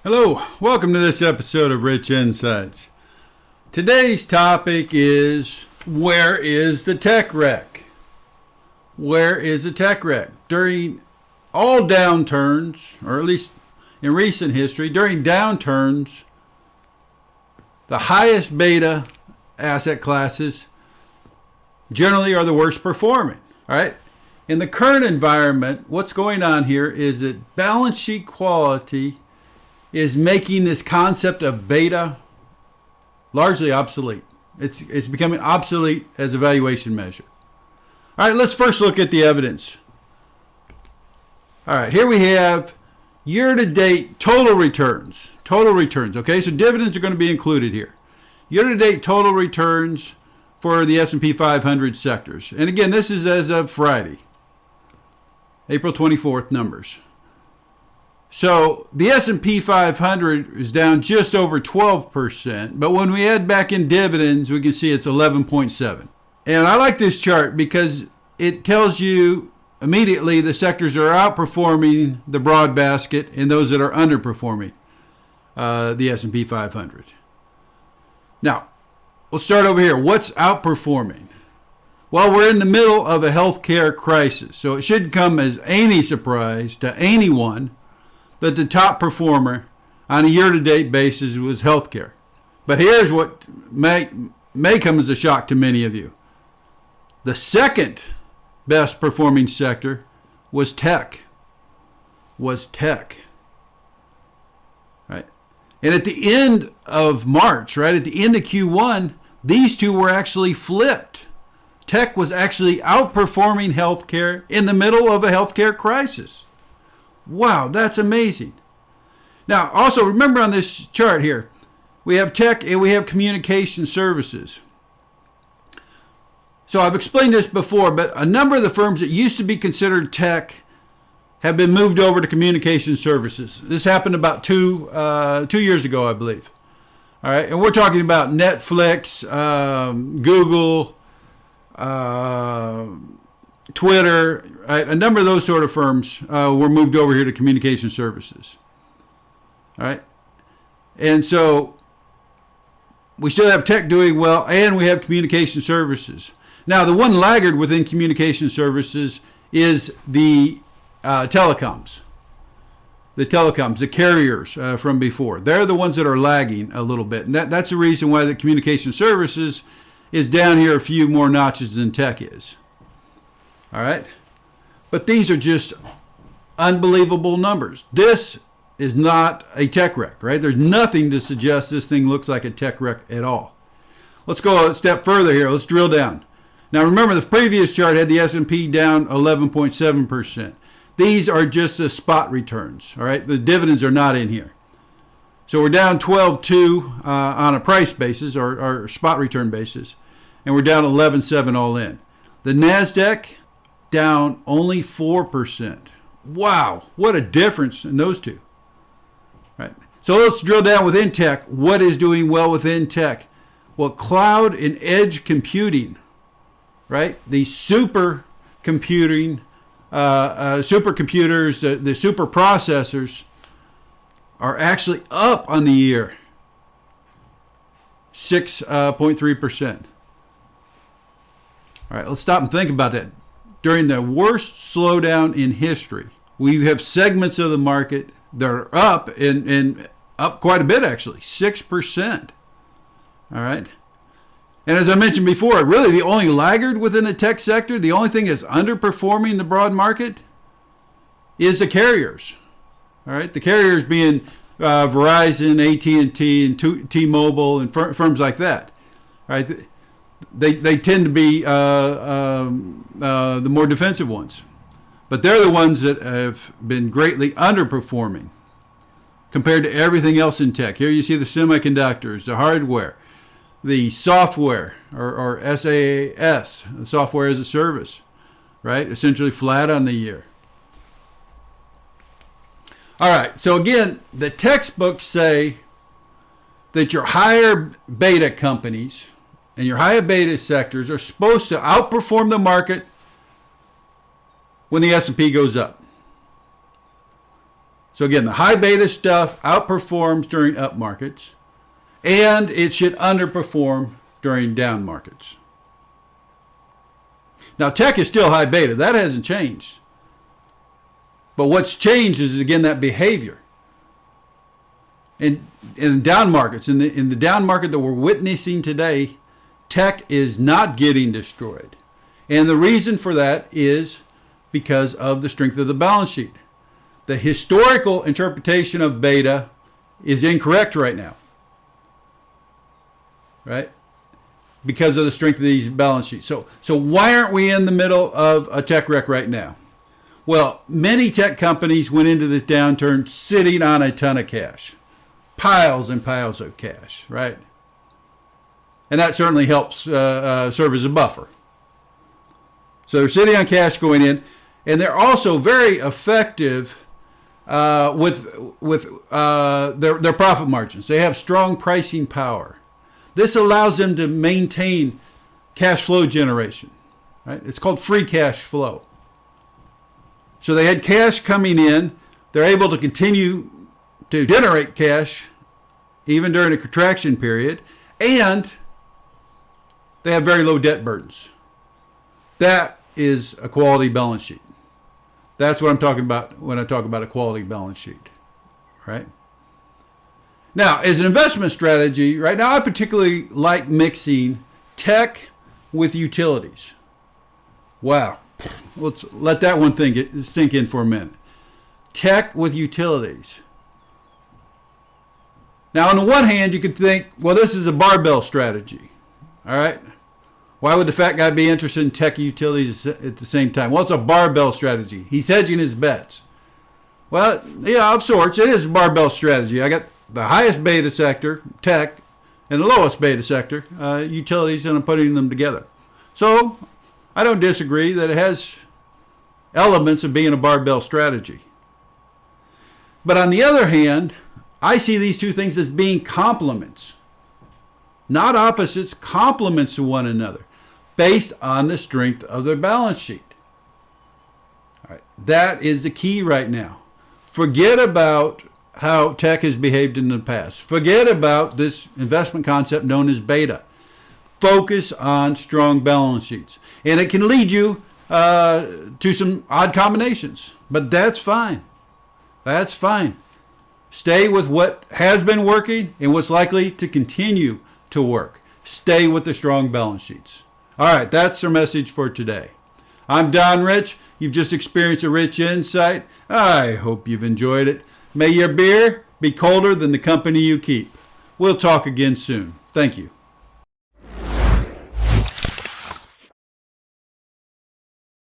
Hello, welcome to this episode of Rich Insights. Today's topic is, where is the tech wreck? Where is the tech wreck? During all downturns, or at least in recent history, during downturns, the highest beta asset classes generally are the worst performing. All right. In the current environment, what's going on here is that balance sheet quality is making this concept of beta largely obsolete. It's becoming obsolete as a valuation measure. All right, let's first look at the evidence. All right, here we have year-to-date total returns. Total returns, okay? So dividends are going to be included here. Year-to-date total returns for the S&P 500 sectors. And again, this is as of Friday, April 24th numbers. So the S&P 500 is down just over 12%, but when we add back in dividends, we can see it's 11.7. And I like this chart because it tells you immediately the sectors that are outperforming the broad basket and those that are underperforming the S&P 500. Now, let's start over here. What's outperforming? Well, we're in the middle of a healthcare crisis, so it shouldn't come as any surprise to anyone that the top performer on a year-to-date basis was healthcare. But here's what may come as a shock to many of you. The second best performing sector was tech. Right? And at the end of March, right, at the end of Q1, these two were actually flipped. Tech was actually outperforming healthcare in the middle of a healthcare crisis. Wow, that's amazing. Now, also remember on this chart here, we have tech and we have communication services. So I've explained this before, but a number of the firms that used to be considered tech have been moved over to communication services. This happened about two years ago, I believe. All right, and we're talking about Netflix, Google, Twitter, right? A number of those sort of firms were moved over here to communication services. All right. And so we still have tech doing well, and we have communication services. Now, the one laggard within communication services is the telecoms. The carriers from before. They're the ones that are lagging a little bit. And that's the reason why the communication services is down here a few more notches than tech is. All right. But these are just unbelievable numbers. This is not a tech wreck, right? There's nothing to suggest this thing looks like a tech wreck at all. Let's go a step further here. Let's drill down. Now remember, the previous chart had the S&P down 11.7%. These are just the spot returns, all right? The dividends are not in here. So we're down 12.2 on a price basis or spot return basis, and we're down 11.7 all in. The NASDAQ down only 4%. Wow, what a difference in those two. Right. So let's drill down within tech. What is doing well within tech? Well, cloud and edge computing, right? The supercomputers, the super processors are actually up on the year, 6.3%. All right, let's stop and think about that. During the worst slowdown in history, we have segments of the market that are up and up quite a bit, actually, 6%. All right. And as I mentioned before, really the only laggard within the tech sector, the only thing that's underperforming the broad market is the carriers. All right. The carriers being Verizon, AT&T, and T-Mobile and firms like that. All right. They tend to be the more defensive ones. But they're the ones that have been greatly underperforming compared to everything else in tech. Here you see the semiconductors, the hardware, the software, or SaaS, software as a service, right? Essentially flat on the year. All right, so again, the textbooks say that your higher beta companies and your higher beta sectors are supposed to outperform the market when the S&P goes up. So again, the high beta stuff outperforms during up markets, and it should underperform during down markets. Now, tech is still high beta. That hasn't changed. But what's changed is, again, that behavior. In down markets, in the down market that we're witnessing today, tech is not getting destroyed. And the reason for that is because of the strength of the balance sheet. The historical interpretation of beta is incorrect right now. Right? Because of the strength of these balance sheets. So why aren't we in the middle of a tech wreck right now? Well, many tech companies went into this downturn sitting on a ton of cash. Piles and piles of cash, right? And that certainly helps serve as a buffer. So they're sitting on cash going in, and they're also very effective with their profit margins. They have strong pricing power. This allows them to maintain cash flow generation, right? It's called free cash flow. So they had cash coming in. They're able to continue to generate cash even during a contraction period, and they have very low debt burdens. That is a quality balance sheet. That's what I'm talking about when I talk about a quality balance sheet, right? Now, as an investment strategy, right now I particularly like mixing tech with utilities. Wow. Let's let that one thing sink in for a minute. Tech with utilities. Now, on the one hand, you could think, well, this is a barbell strategy. All right? Why would the fat guy be interested in tech utilities at the same time? Well, it's a barbell strategy. He's hedging his bets. Well, yeah, of sorts. It is a barbell strategy. I got the highest beta sector, tech, and the lowest beta sector, utilities, and I'm putting them together. So I don't disagree that it has elements of being a barbell strategy. But on the other hand, I see these two things as being complements, not opposites, complements to one another, based on the strength of their balance sheet. All right, that is the key right now. Forget about how tech has behaved in the past. Forget about this investment concept known as beta. Focus on strong balance sheets. And it can lead you to some odd combinations, but that's fine. That's fine. Stay with what has been working and what's likely to continue to work. Stay with the strong balance sheets. All right, that's our message for today. I'm Don Rich. You've just experienced a rich insight. I hope you've enjoyed it. May your beer be colder than the company you keep. We'll talk again soon. Thank you.